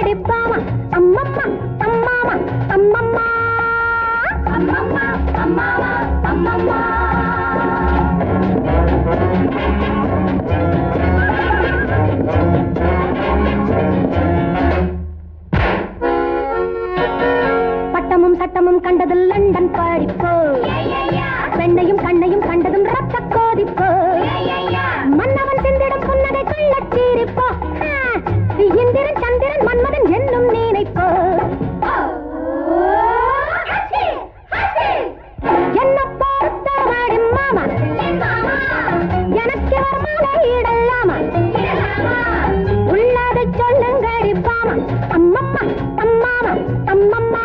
கடிப்பாமா அம்மம்மா அம்மாமா அம்மம்மா அம்மம்மா அம்மாமா அம்மம்மா பட்டமும் சட்டமும் கண்டது லண்டன் படிப்பு பெண்ணையும் கண்ணையும் கண்டதும் ரத்த கோதிப்பு மன்னவன் சிந்திடும் புன்னகை கள்ளச்சீரிப்போ இந்திரன் சந்திரன் மன்மதன் என்னும் நினைப்போ என்ன பொறுத்த வாடி மாமா எனக்கு வரமாலை இடலாமா உள்ளதை சொல்லுங்கடி பாமா அம்மம்மா அம்மாமா அம்மம்மா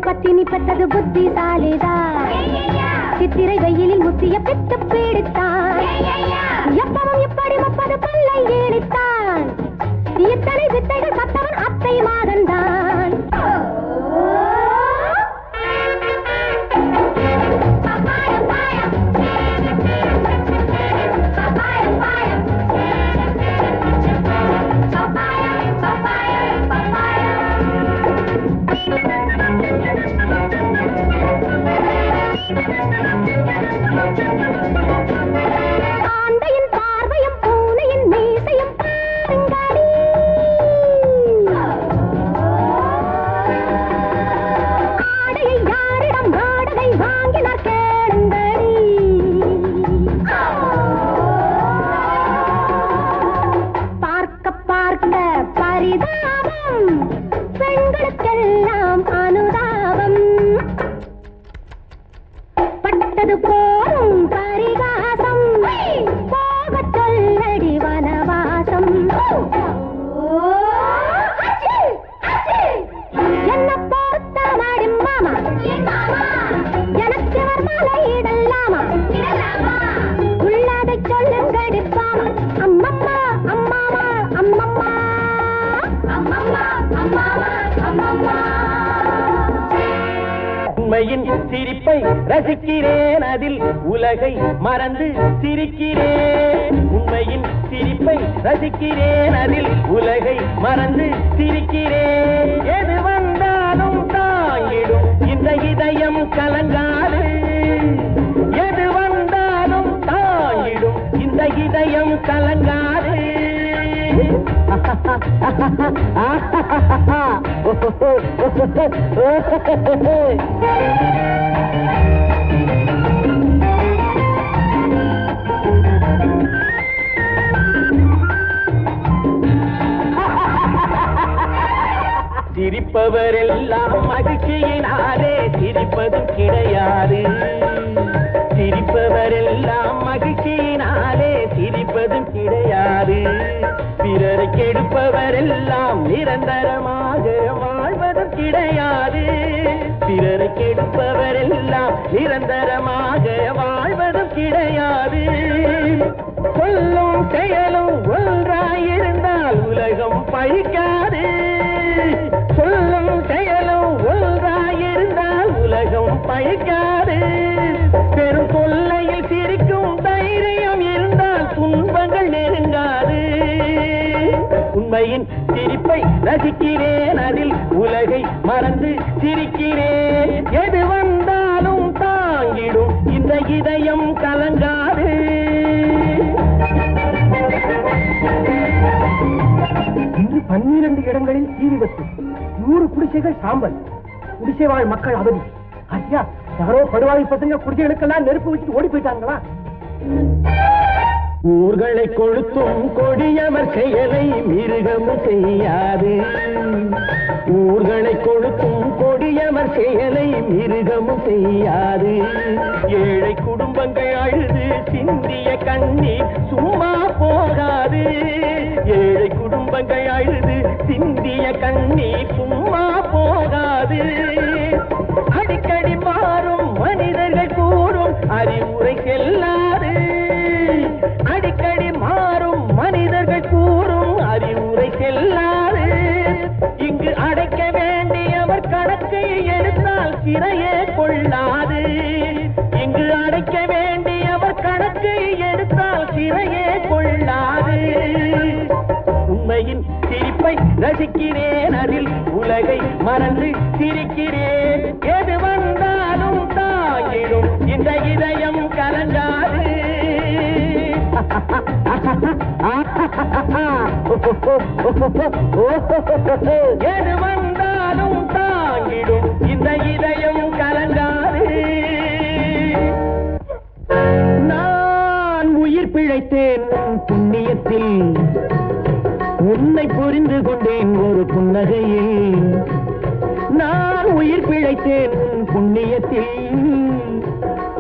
பத்தினி பெற்றது புத்திசாலிதான் சித்திரை வெயிலில் முத்திய பெற்று பீடித்தான் எப்பவும் இப்படி 30 பல்லை ஏடித்தான் இத்தனை வித்தைகள் கத்தவன் அத்தை மாதந்தான் ஆந்தையின் பார்வையும் பூனையின் மீசையும் பாருங்கடி ஆடையை யாரிடம் வாடகை வாங்கினார் கேளுங்கடி பார்க்க பார்க்க பரிதாபம் பெண்களுக்கெல்லாம் அனுதாபம் பட்டது போரும் பரிகாசம் போக சொல்லடி வனவாசம் என்ன பொறுத்த மாடி மாமா எனக்கு வரமாலை இடலாமா உள்ளதை சொல்லுங்கடி பாமா அம்மம்மா அம்மாமா அம்மம்மா அம்மம்மா அம்மாமா அம்மம்மா உண்மையின் சிரிப்பை ரசிக்கிறேன் அதில் உலகை மறந்து சிரிக்கிறேன் உண்மையின் சிரிப்பை ரசிக்கிறேன் அதில் உலகை மறந்து சிரிக்கிறேன் எது வந்தாலும் தாங்கிடும் இந்த இதயம் கலங்காது எது வந்தாலும் தாங்கிடும் இந்த இதயம் கலங்காது சிரிப்பவரெல்லாம் மகிழ்ச்சியினாலே சிரிப்பதும் கிடையாது சிரிப்பவரெல்லாம் மகிழ்ச்சியினாலே சிரிப்பதும் கிடையாது பிறரை கெடுப்பவரெல்லாம் நிரந்தரமாக வாழ்வதும் கிடையாது பிறரை கெடுப்பவரெல்லாம் நிரந்தரமாக வாழ்வதும் கிடையாது சொல்லும் செயலும் ஒன்றாயிருந்தால் உலகம் பழிக்காது சொல்லும் செயலும் ஒன்றாயிருந்தால் உலகம் பழிக்காது பெரும் தொல்லையில் சிரிக்கும் தைரியம் இருந்தால் துன்பங்கள் நெருங்காது உண்மையின் சிரிப்பை ரசிக்கிறேன் அதில் உலகை மறந்து சிரிக்கிறேன் எது வந்தாலும் தாங்கிடும் இந்த இதயம் கலங்காது குடிசைகள் சாம்பல், குடிசை வாழ் மக்கள் அவதி. ஐயா, யாரோ படுவாய் பசங்க குடிசைகளுக்கெல்லாம் நெருப்பு வச்சுட்டு ஓடி போயிட்டாங்களா? ஊர்களை கொளுத்தும் கொடியவர் செயலை மிருகமும் செய்யாது. ஊர்களை கொளுத்தும் கொடியவர் செயலை மிருகமும் செய்யாது. ஏழை குடும்பங்கள் அழுது சிந்திய கண்ணீர் சும்மா போகாது. ஏழை குடும்பங்கள் அழுது சிந்திய கண்ணீர் சும்மா போகாது. அடிக்கடி மாறும் மனிதர்கள் கூறும் அறிவுரை செல்லாது. அடிக்கடி மாறும் மனிதர்கள் கூறும் அறிவுரை செல்லாது. இங்கு அடைக்க வேண்டியவர் கணக்கை எடுத்தால் சிறையே கொள்ளாது. இங்கு அடைக்க வேண்டியவர் கணக்கை எடுத்தால் சிறையே கொள்ளாது. உண்மையின் சிரிப்பை ரசிக்கிறேன், அதில் உலகை மறந்து சிரிக்கிறேன். எது வந்தாலும் தாயிடும் இந்த இதயம் கலங்காது. எது வந்தாலும் தாங்கிடும் இந்த இதயம் கலங்காது. நான் உயிர் பிழைத்தேன் புண்ணியத்தில், உன்னை புரிந்து கொண்டேன் ஒரு புன்னகையில். நான் உயிர் பிழைத்தேன் புண்ணியத்தில்,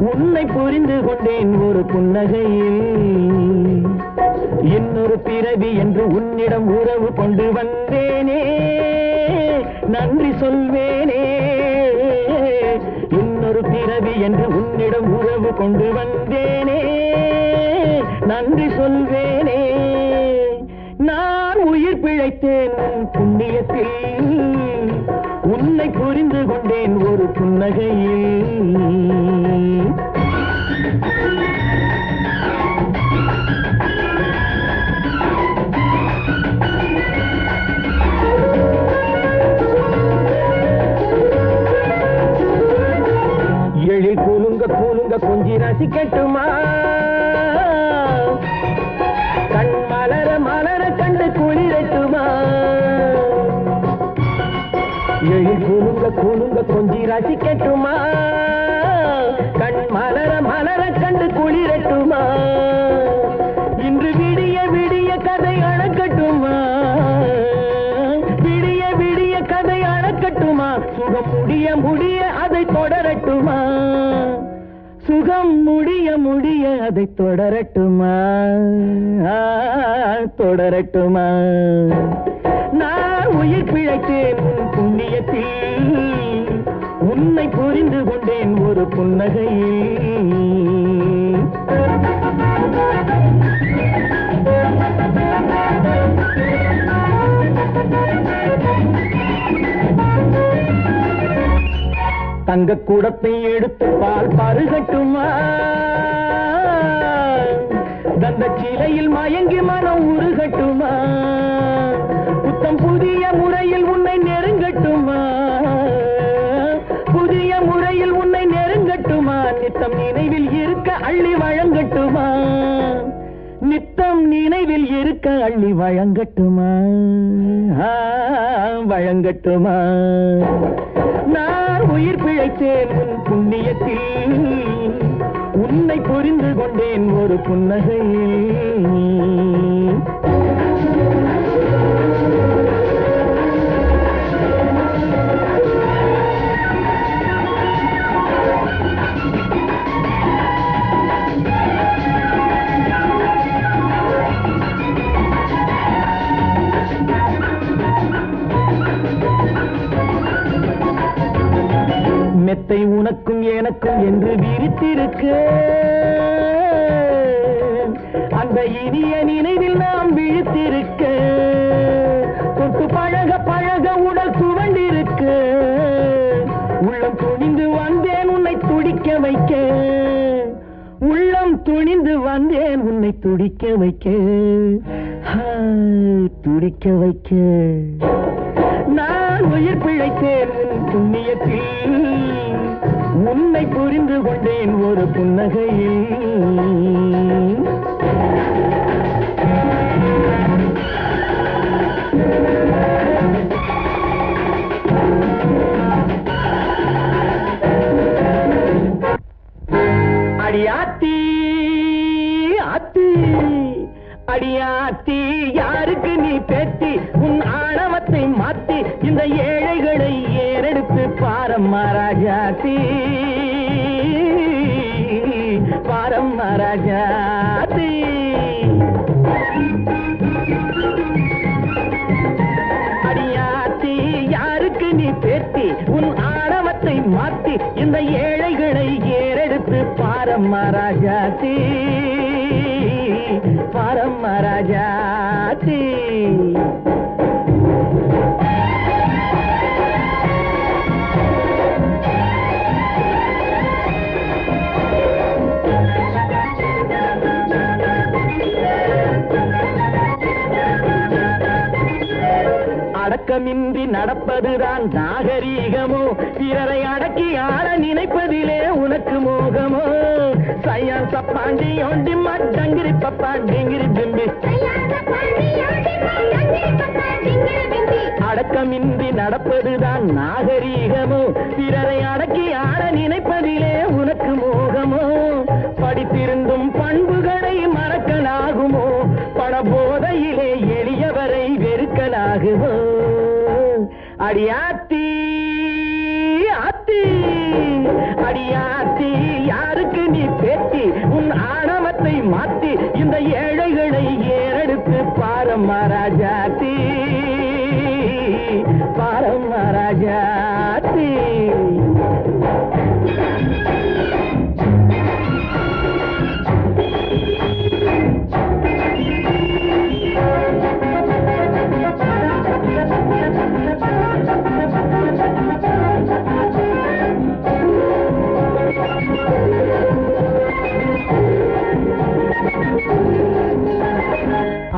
உன்னை புரிந்து கொண்டேன் ஒரு புன்னகையில். இன்னொரு பிறவி என்று உன்னிடம் உறவு கொண்டு வந்தேனே, நன்றி சொல்வேனே. இன்னொரு பிறவி என்று உன்னிடம் உறவு கொண்டு வந்தேனே, நன்றி சொல்வேனே. நான் உயிர் பிழைத்தேன் புண்ணியத்தில், உன்னை புரிந்து கொண்டேன் ஒரு புன்னகையில். எழில் கூலுங்க கூலுங்க கொஞ்சி ரசிக்கட்டுமா, கண் மலர மலர கண்டு குளிரட்டுமா. எழில் கூலுங்க கூலுங்க கொஞ்சி ரசிக்கட்டுமா, கண் மலர மலர கண்டு குளிரட்டுமா. இன்று விடிய விடிய கதை அழக்கட்டுமா, விடிய விடிய கதை அழக்கட்டுமா. சுகம் முடிய முடிய அதை தொடரட்டுமா, சுகம் முடிய முடிய அதை தொடரட்டுமா, தொடரட்டுமா. நான் உயிர் பிழைத்தேன் புண்ணியத்தில், உன்னை புரிந்து கொண்டேன் ஒரு புன்னகையில். தங்க கூடத்தை எடுத்து பால் பருகட்டுமா, தந்த சிலையில் மயங்கி மனம் உருகட்டுமா. புத்தம் புதிய முறையில் உன்னை நெருங்கட்டுமா, புதிய முறையில் உன்னை நெருங்கட்டுமா. நித்தம் நினைவில் இருக்க அள்ளி வழங்கட்டுமா, நித்தம் நினைவில் இருக்க அள்ளி வழங்கட்டுமா, வழங்கட்டுமா. நான் உயிர் பிழைத்தேன் உன் புண்ணியத்தில், உன்னை புரிந்து கொண்டேன் ஒரு புன்னகையில். மெத்தை உனக்கும் எனக்கும் என்று விரித்திருக்க, அந்த இனிய நினைவில் நாம் விழித்திருக்க. தொட்டு பழக பழக உடல் துவண்டிருக்க, உள்ளம் துணிந்து வந்தேன் உன்னை துடிக்க வைக்க. உள்ளம் துணிந்து வந்தேன் உன்னை துடிக்க வைக்க, துடிக்க வைக்க. நான் உயிர் பிழைத்தேன் உன் புண்ணியத்தில், உன்னை புரிந்து கொண்டேன் ஒரு புன்னகையில். பேட்டி உன் ஆணவத்தை மாத்தி இந்த ஏழைகளை ஏறெடுத்து பாரம்மா ராஜாத்தி பாரம்மா ராஜாத்தி அடியாத்தி யாருக்கு நீ பேட்டி உன் ஆணவத்தை மாத்தி இந்த ஏழைகளை ஏறெடுத்து பாரம்மா ராஜாத்தி பாரம்மா ராஜாத்தி அடக்கமின்றி நடப்பதுதான் நாகரீகமோ பிறரை அடக்கி ஆள நினைப்பதிலே உனக்கு மோகமோ சையா சப்பாண்டி ஒண்டி மட்டங்கிரி பப்பா டிங்கிரி பிம்பி அடக்கமின்றி நடப்பதுதான் நாகரீகமோ பிறரை அடக்கி ஆள நினைப்பதிலே உனக்கு மோகமோ படித்திருந்தும் பண்புகளை மறக்கலாகுமோ பணபோதையிலே எளியவரை வெறுக்கலாகுமோ அடியாத்தி ஆத்தி அடியாத்தி யாருக்கு நீ பேட்டி உன் ஆணவத்தை மாத்தி இந்த ஏழைகளை ஏறெடுத்து பாரம்மா ராஜாத்தி பாரம்மா ராஜாத்தி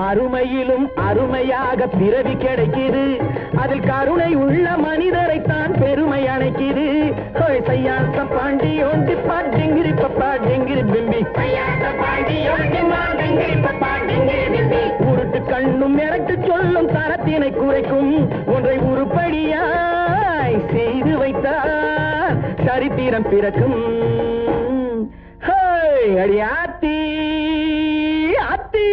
அருமையிலும் அருமையாக பிறவி கிடைக்குது அதில் கருணை உள்ள மனிதரைத்தான் பெருமை அணைக்குது பாண்டி ஒண்டி பாண்டிங்கிரி பப்பா டிங்கிரி பிம்பி உருட்டு கண்ணும் மிரட்டு சொல்லும் தரத்தினை குறைக்கும் ஒன்றை உருப்படியாய் செய்து வைத்தார் சரித்திரம் பிறக்கும் அடி ஆத்தி ஆத்தி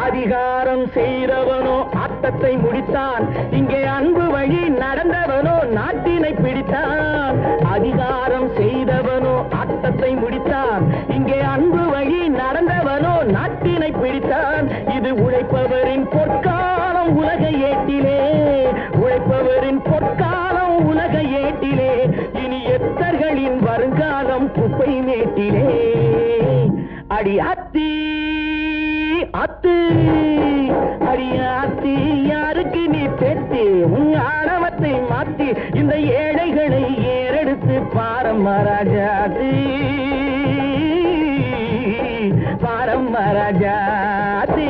அதிகாரம் செய்தவனோ ஆட்டத்தை முடித்தான் இங்கே அன்பு வழி நடந்தவனோ நாட்டினை பிடித்தான் அதிகாரம் செய்தவனோ ஆட்டத்தை முடித்தான் இங்கே அன்பு வழி நடந்தவனோ நாட்டினை பிடித்தான் இது உழைப்பவரின் பொற்காலம் உலக ஏட்டிலே உழைப்பவரின் பொற்காலம் உலக ஏட்டிலே இனி எத்தர்களின் வருங்காலம் குப்பை மேட்டிலே அடி அத்தி அத்து அடியாத்தி யாருக்கு நீ பெட்டி உன் ஆணவத்தை மாத்தி இந்த ஏழைகளை ஏறெடுத்து பாரம்மா ராஜாத்தி பாரம்மா ராஜாத்தி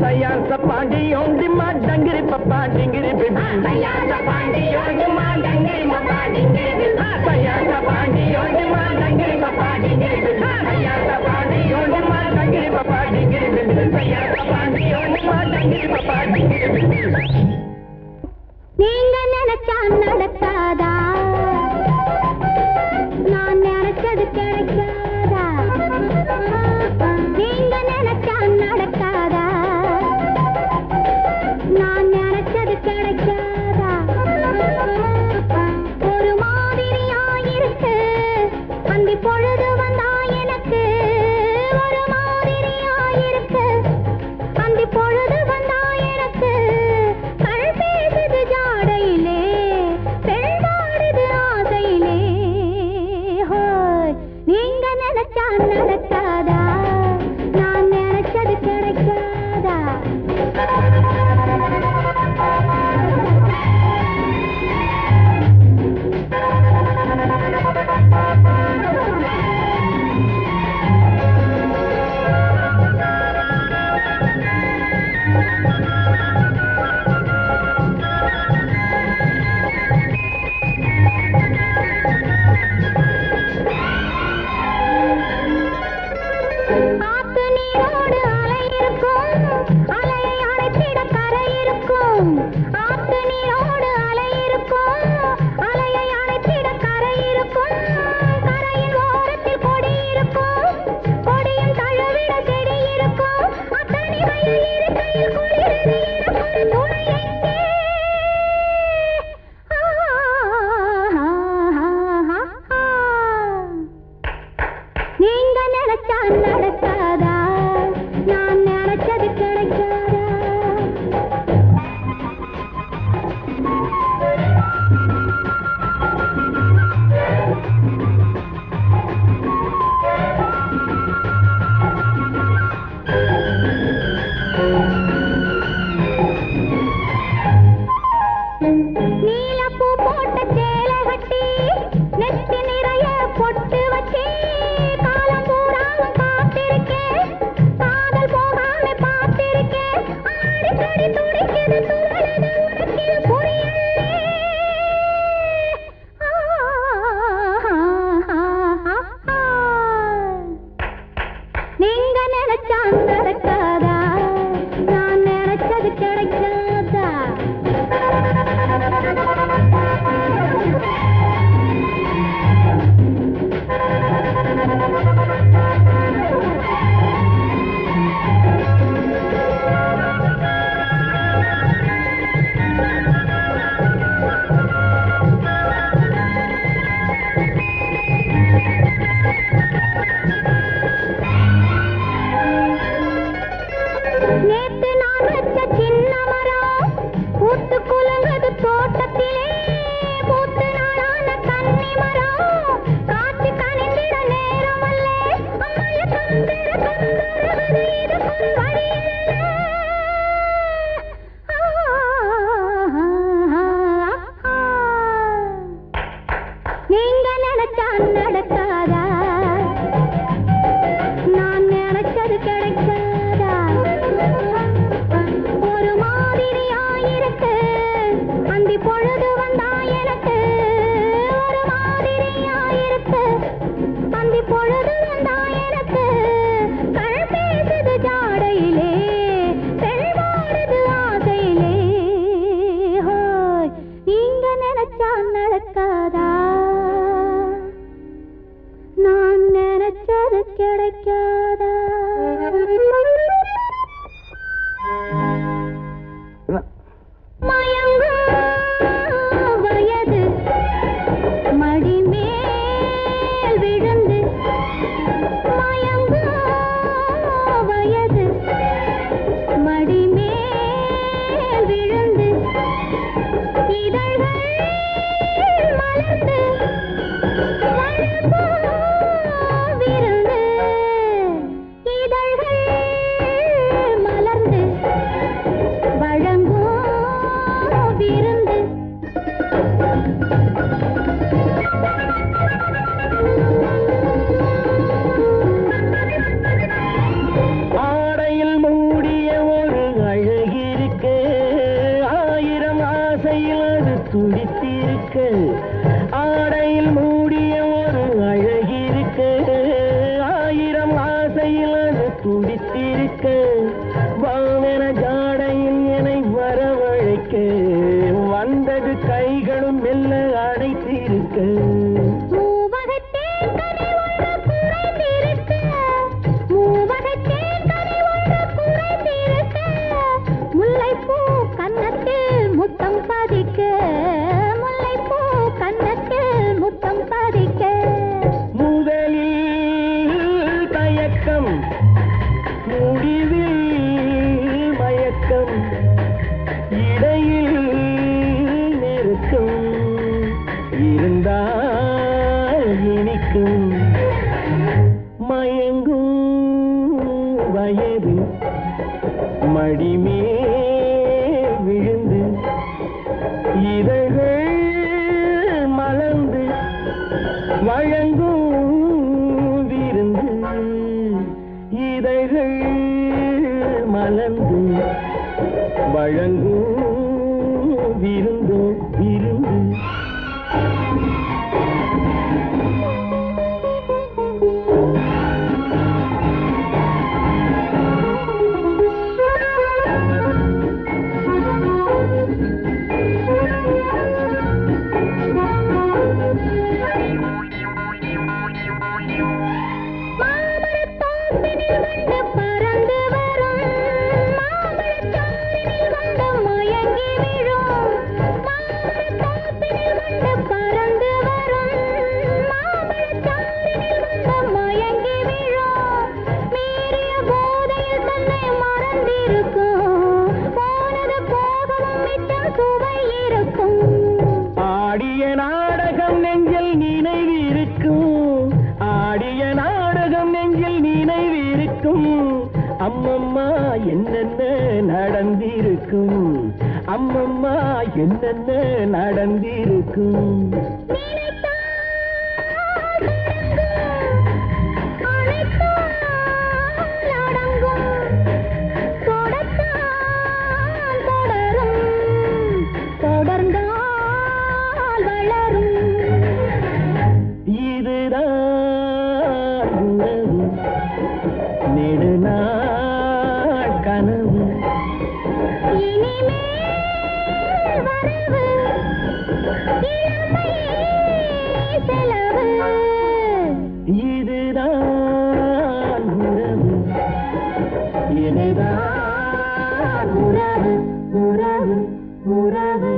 சையா சப்பாண்டி ஒண்டி மாட்டங்கிரி பப்பா டிங்கிரி பிம்பி சையா சப்பாண்டி ஒண்டி மாட்டங்கிரி பப்பா டிங்கிரி பிம்பி சையா சப்பாண்டி ஒண்டி மாட்டங்கிரி பப்பா டிங்கிரி பிம்பி சையா சப்பாண்டி ஒண்டி மாட்டங்கிரி பப்பா டிங்கிரி பிம்பி சையா சப்பாண்டி ஒண்டி மாட்டங்கிரி பப்பா டிங்கிரி பிம்பி நீங்க நினைச்சா நடக்காதா நான் நினைச்சது கிடைக்காதா நீங்க நினைச்சா நடக்காதா நான் நினைச்சது கிடைக்காதா ஒரு மாதிரியா இருக்கு அந்தி பொழுது வந்தா எனக்கு ஒரு மாதிரியா இருக்கு அந்தி பொழுது வந்தா எனக்கு கண் பேசுது ஜாடையிலே பெண்தான் நீலப்பூ போட்ட சேலை கட்டி நெத்தி நிறைய பொட்டு வச்சு காலம் பூராவும் காத்திருக்கேன் காதல் போகாம பார்த்திருக்கேன் அடிக்கடி துடிக்குது துவளது உனக்கு இது புரியலே நீங்க நினைச்சா நடக்காதா நான் நினைச்சது கிடைக்காதா நேத்து நான் வச்ச சின்ன மரம் பூத்து குலுங்குது தோட்டத்திலே பூத்து நாளான கன்னி மரம் காற்று கனிந்திட நேரம் அல்ல அம்மைய கந்தருவது இதுக்கு வழி நீங்க நினைச்சா நடக்காதா நான் நினைச்சது கிடைக்காதா ஒரு மாதிரியா இருக்கு அந்தி பொழுது வந்தா எனக்கு ஒரு மாதிரியா இருக்கு அந்தி பொழுது வந்தா எனக்கு கண் பேசுது ஜாடையிலே செல்வாடுது ஆசையிலே ஹோய் நீங்க நினைச்சா நடக்காதா நான் நினைச்சது கிடைக்காதா மயங்கும் வயது மடிமேல் விழுந்து மயங்கும் வயது மடிமேல் விழுந்து இதழ்கள் மலர்ந்து விருந்து இதழ்கள் மலர்ந்து வழங்கும் விருந்து ஆடையில் மூடிய ஒரு அழகிருக்கு ஆயிரம் ஆசையில் அது துடித்திருக்கு ஆடையில் மூடிய ஒரு அழகிருக்கு ஆயிரம் ஆசையில் அது துடித்திருக்கு வாவென ஜாடையில் என்னை வரவழைக்க வந்தது கைகளும் மெல்ல அடைத்திருக்கு மூவகத்தேன் கனி ஒன்று குறைந்திருக்க மூவகத்தேன் கனி ஒன்று குறைந்திருக்க முல்லைப்பூ கன்னத்தில் முத்தம் பதிக்க முல்லைப்பூ கன்னத்தில் முத்தம் பதிக்க முதலில் தயக்கம் முடிவில் மயக்கம் இடையில் நெருக்கம் இருந்தால் இனிக்கும் மயங்கும் வயது மடிமே விழுந்து இதழ்கள் மலர்ந்து வழங்கும் விருந்து இதழ்கள் மலர்ந்து வழங்கும் விருந்து விருந்து மாமரத்தோப்பினில் வந்து பறந்து வரும் மாமரச்சாரினில் வந்து அம்மம்மா என்னென்ன நடந்திருக்கும் உறவு உறவு உறவு